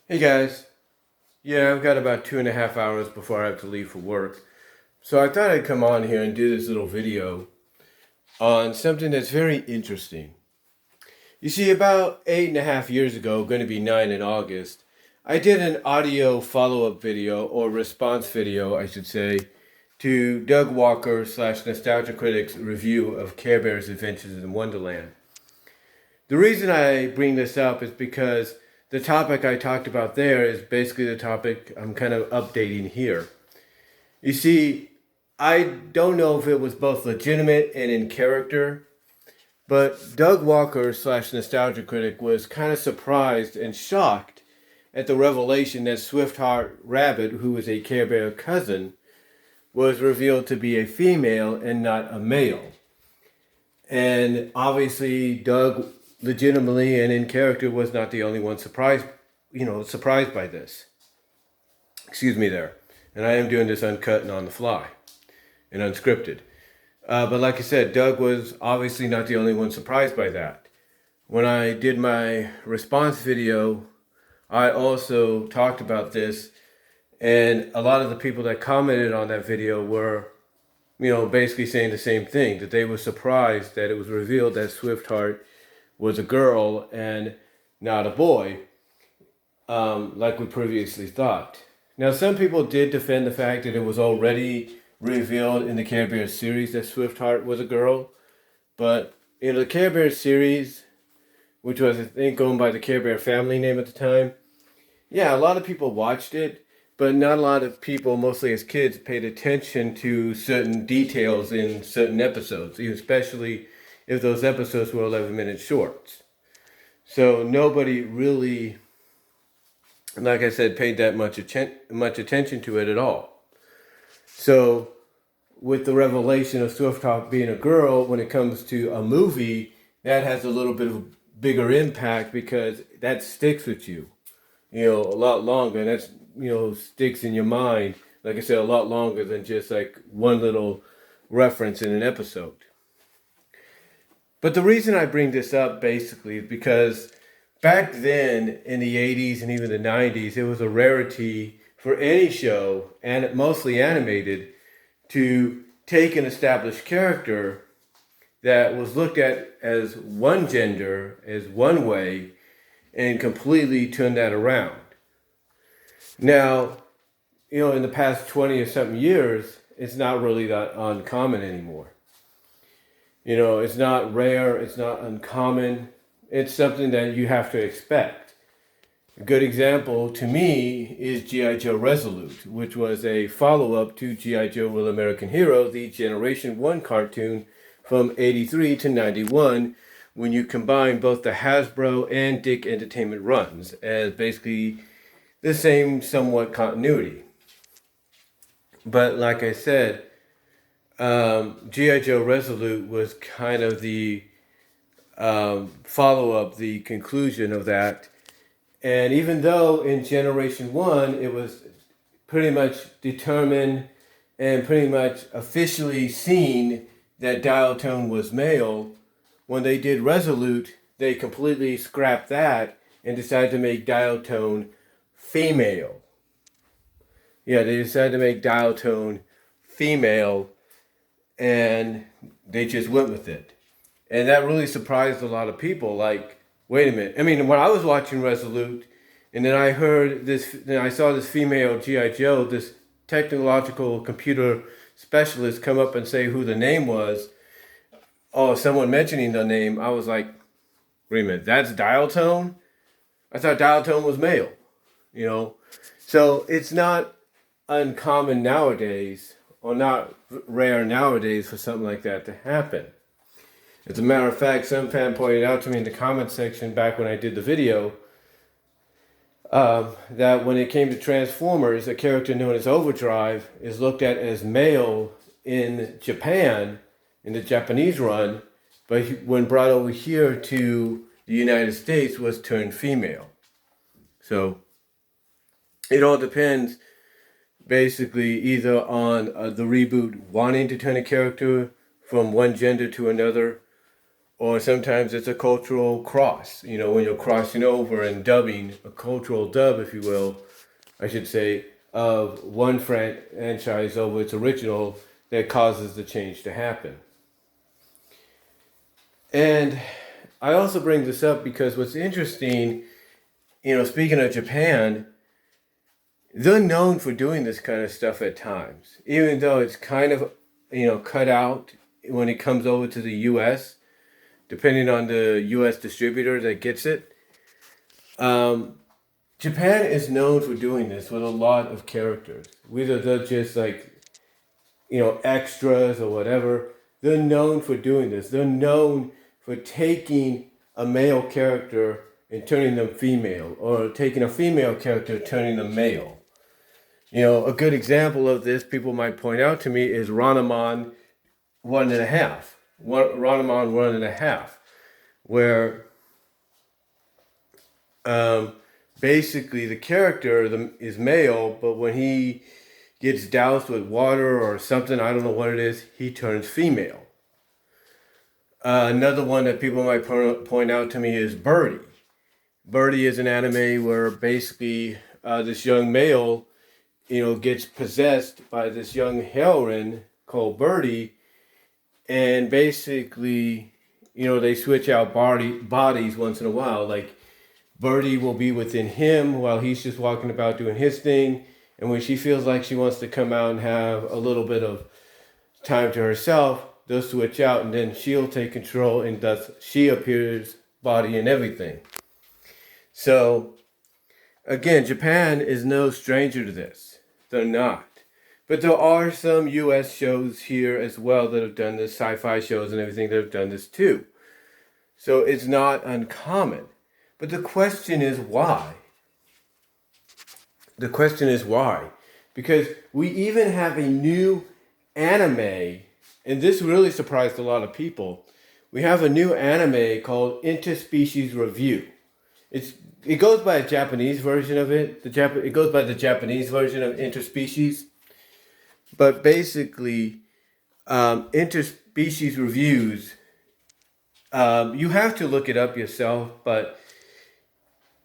Hey guys, yeah, I've got about 2.5 hours before I have to leave for work. So I thought I'd come on here and do this little video on something that's very interesting. You see, about 8.5 years ago, going to be 9 in August, I did an audio follow-up video, or response video, I should say, to Doug Walker slash Nostalgia Critic's review of Care Bear's Adventures in Wonderland. The reason I bring this up is because the topic I talked about there is basically the topic I'm kind of updating here. You see, I don't know if it was both legitimate and in character, but Doug Walker slash Nostalgia Critic was kind of surprised and shocked at the revelation that Swift-Heart Rabbit, who was a Care Bear cousin, was revealed to be a female and not a male. And obviously, Doug legitimately and in character was not the only one surprised by this. Excuse me there. And I am doing this uncut and on the fly and unscripted. But like I said, Doug was obviously not the only one surprised by that. When I did my response video, I also talked about this, and a lot of the people that commented on that video were, basically saying the same thing, that they were surprised that it was revealed that Swift-Heart was a girl and not a boy, like we previously thought. Now, some people did defend the fact that it was already revealed in the Care Bears series that Swift-Heart was a girl, but in the Care Bears series, which was, I think, going by the Care Bear family name at the time, yeah, a lot of people watched it, but not a lot of people, mostly as kids, paid attention to certain details in certain episodes, especially if those episodes were 11-minute shorts. So nobody really, like I said, paid that much attention to it at all. So with the revelation of Swift-Heart being a girl, when it comes to a movie, that has a little bit of a bigger impact because that sticks with you, a lot longer. And that's, sticks in your mind, like I said, a lot longer than just like one little reference in an episode. But the reason I bring this up basically is because back then in the 80s and even the 90s, it was a rarity for any show, and mostly animated, to take an established character that was looked at as one gender, as one way, and completely turn that around. Now, in the past 20 or something years, it's not really that uncommon anymore. It's not rare, it's not uncommon. It's something that you have to expect. A good example to me is G.I. Joe Resolute, which was a follow-up to G.I. Joe Real American Hero, the Generation 1 cartoon from 83 to 91, when you combine both the Hasbro and Dick Entertainment runs as basically the same somewhat continuity. But like I said, G.I. Joe Resolute was kind of the follow-up, the conclusion of that. And even though in Generation 1 it was pretty much determined and pretty much officially seen that Dail-Tone was male, when they did Resolute, they completely scrapped that and decided to make Dail-Tone female. Yeah, they decided to make Dail-Tone female, and they just went with it. And that really surprised a lot of people. Like, wait a minute. I mean, when I was watching Resolute, and then I heard this, then I saw this female G.I. Joe, this technological computer specialist, come up and say who the name was. Oh, someone mentioning the name, I was like, wait a minute, that's Dail-Tone? I thought Dail-Tone was male, So it's not uncommon nowadays, or not rare nowadays, for something like that to happen. As a matter of fact, some fan pointed out to me in the comment section back when I did the video that when it came to Transformers, a character known as Overdrive is looked at as male in Japan, in the Japanese run, but when brought over here to the United States was turned female. So it all depends basically either on the reboot wanting to turn a character from one gender to another, or sometimes it's a cultural cross. You know, when you're crossing over and dubbing, a cultural dub, if you will, I should say, of one franchise over its original that causes the change to happen. And I also bring this up because what's interesting, speaking of Japan, they're known for doing this kind of stuff at times, even though it's kind of, cut out when it comes over to the U.S., depending on the U.S. distributor that gets it. Japan is known for doing this with a lot of characters. Whether they're just like, extras or whatever, they're known for doing this. They're known for taking a male character and turning them female, or taking a female character and turning them male. A good example of this people might point out to me is Ranamon 1.5. Ranamon 1.5, where basically the character is male, but when he gets doused with water or something, I don't know what it is, he turns female. Another one that people might point out to me is Birdie. Birdie is an anime where basically this young male, gets possessed by this young heroine called Birdie, and basically, they switch out bodies once in a while. Like Birdie will be within him while he's just walking about doing his thing, and when she feels like she wants to come out and have a little bit of time to herself, they'll switch out, and then she'll take control, and thus she appears body and everything. So, again, Japan is no stranger to this. They're not. But there are some U.S. shows here as well that have done this, sci-fi shows and everything that have done this too. So it's not uncommon. But the question is why? The question is why? Because we even have a new anime, and this really surprised a lot of people. We have a new anime called Interspecies Review. It goes by a Japanese version of it. It goes by the Japanese version of Interspecies. But basically, Interspecies Reviews, you have to look it up yourself, but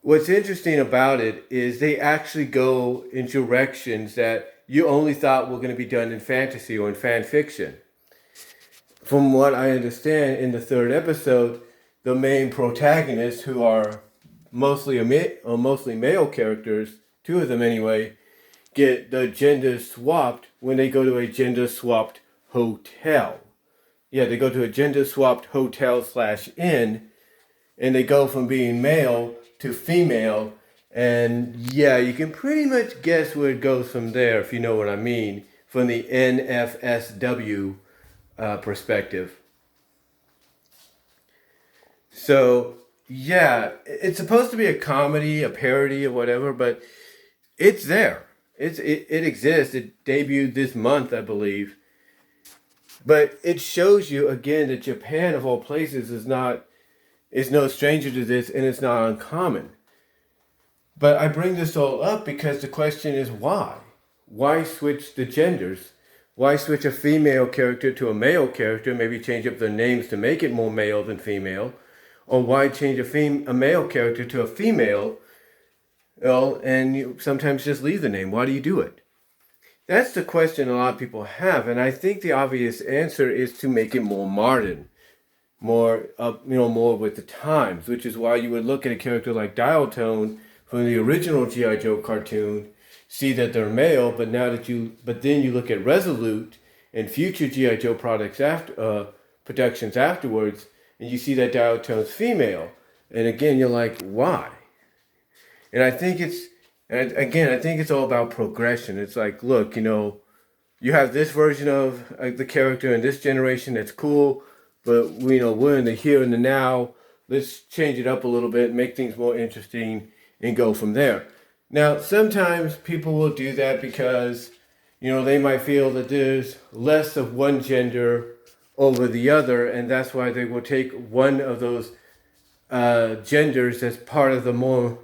what's interesting about it is they actually go in directions that you only thought were going to be done in fantasy or in fan fiction. From what I understand, in the third episode, the main protagonists, who are mostly male characters, two of them anyway, get the gender swapped when they go to a gender swapped hotel. Yeah, they go to a gender swapped hotel/inn, and they go from being male to female. And yeah, you can pretty much guess where it goes from there, if you know what I mean, from the NFSW perspective. So yeah, it's supposed to be a comedy, a parody, or whatever, but it's there. It exists. It debuted this month, I believe. But it shows you again that Japan, of all places, is no stranger to this, and it's not uncommon. But I bring this all up because the question is why? Why switch the genders? Why switch a female character to a male character? Maybe change up their names to make it more male than female. Or why change a male character to a female? Well, and you sometimes just leave the name. Why do you do it? That's the question a lot of people have, and I think the obvious answer is to make it more modern, more with the times. Which is why you would look at a character like Dail-Tone from the original G.I. Joe cartoon, see that they're male, but then you look at Resolute and future G.I. Joe productions afterwards, and you see that Dail-Tone's female, and again you're like, why? And I think it's all about progression. It's like, look, you have this version of the character in this generation that's cool, but we're in the here and the now. Let's change it up a little bit, make things more interesting, and go from there. Now, sometimes people will do that because, they might feel that there's less of one gender over the other, and that's why they will take one of those genders as part of the more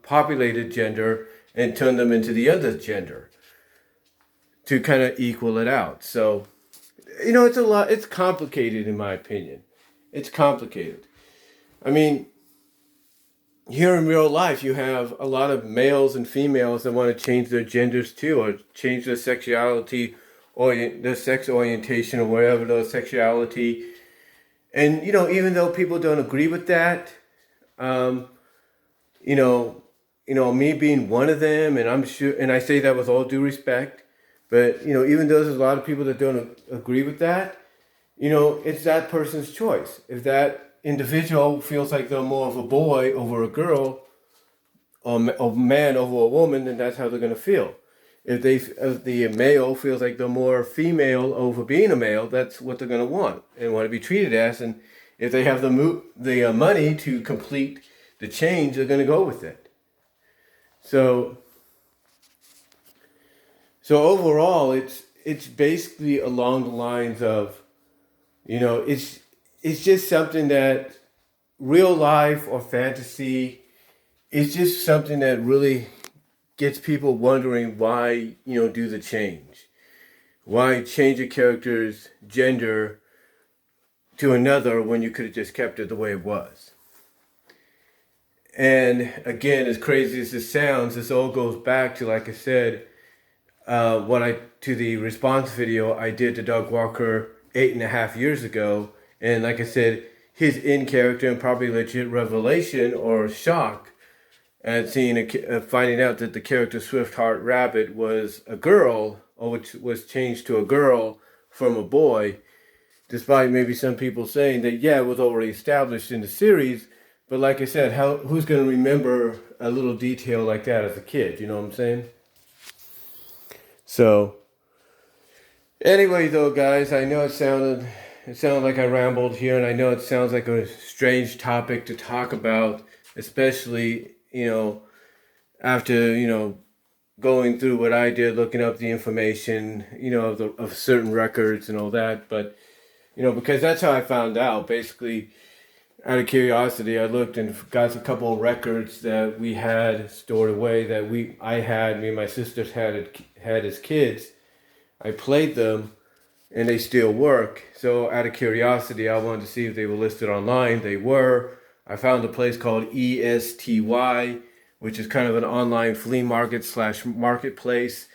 populated gender and turn them into the other gender to kind of equal it out. So, it's complicated in my opinion. it's complicated. I mean, here in real life, you have a lot of males and females that want to change their genders too, or change their sexuality, or their sex orientation, or whatever their sexuality. And even though people don't agree with that, um, you know, me being one of them, and I'm sure, and I say that with all due respect, but even though there's a lot of people that don't agree with that, it's that person's choice. If that individual feels like they're more of a boy over a girl, or a man over a woman, then that's how they're going to feel. If the male feels like they're more female over being a male, that's what they're going to want and want to be treated as. And if they have the money to complete the change, they're going to go with it. So overall, it's basically along the lines of, it's just something that real life or fantasy is just something that really gets people wondering why, do the change. Why change a character's gender to another when you could have just kept it the way it was. And again, as crazy as this sounds, this all goes back to, like I said, to the response video I did to Doug Walker 8.5 years ago. And like I said, his in-character and probably legit revelation or shock at finding out that the character Swift-Heart Rabbit was a girl, or which was changed to a girl from a boy, despite maybe some people saying that, yeah, it was already established in the series. But like I said, who's going to remember a little detail like that as a kid? You know what I'm saying? So, anyway, though, guys, I know it sounded like I rambled here, and I know it sounds like a strange topic to talk about, especially, after, going through what I did, looking up the information, of certain records and all that. But, because that's how I found out. Basically, out of curiosity, I looked and got a couple of records that we had stored away that me and my sisters had as kids. I played them, and they still work. So out of curiosity, I wanted to see if they were listed online. They were. I found a place called ESTY, which is kind of an online flea market / marketplace.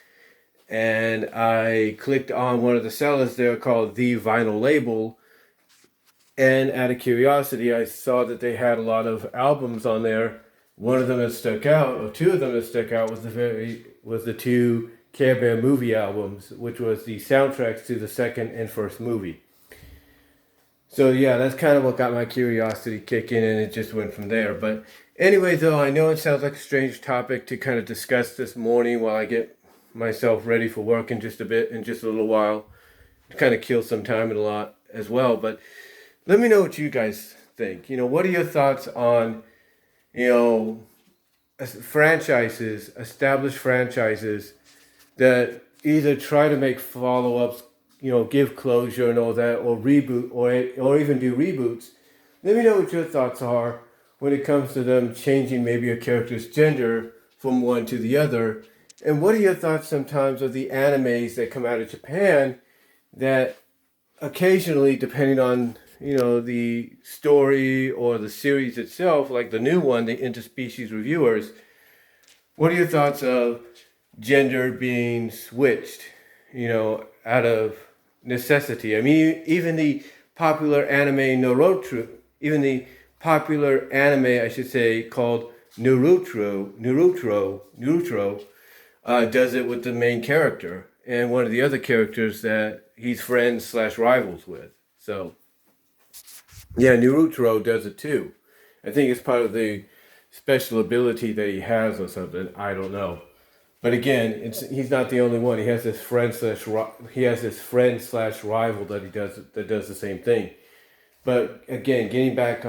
And I clicked on one of the sellers there called The Vinyl Label. And out of curiosity, I saw that they had a lot of albums on there. One of them that stuck out, or two of them that stuck out, was the two Care Bear movie albums, which was the soundtracks to the second and first movie. So yeah, that's kind of what got my curiosity kicking, and it just went from there. But anyway, though, I know it sounds like a strange topic to kind of discuss this morning while I get myself ready for work in just a little while, to kind of kill some time and a lot as well. But let me know what you guys think. What are your thoughts on, established franchises that either try to make follow-ups, give closure and all that, or reboot, or even do reboots. Let me know what your thoughts are when it comes to them changing maybe a character's gender from one to the other. And what are your thoughts sometimes of the animes that come out of Japan that occasionally, depending on, the story or the series itself, like the new one, the Interspecies Reviewers, what are your thoughts of gender being switched, out of necessity? I mean, even the popular anime Naruto, I should say, called Naruto, does it with the main character and one of the other characters that he's friends / rivals with. So, yeah, Naruto does it too. I think it's part of the special ability that he has or something. I don't know. But again, he's not the only one. He has this friend / rival that does the same thing. But again, getting back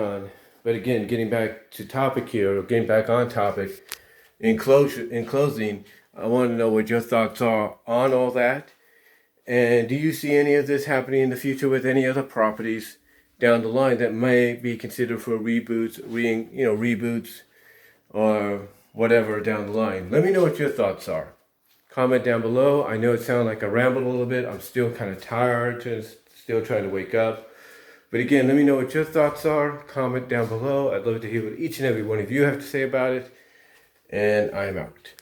to topic here, or getting back on topic. In closing, I want to know what your thoughts are on all that. And do you see any of this happening in the future with any other properties down the line that may be considered for reboots, or whatever down the line? Let me know what your thoughts are. Comment down below. I know it sounded like I rambled a little bit. I'm still kind of tired, still trying to wake up. But again, let me know what your thoughts are. Comment down below. I'd love to hear what each and every one of you have to say about it. And I'm out.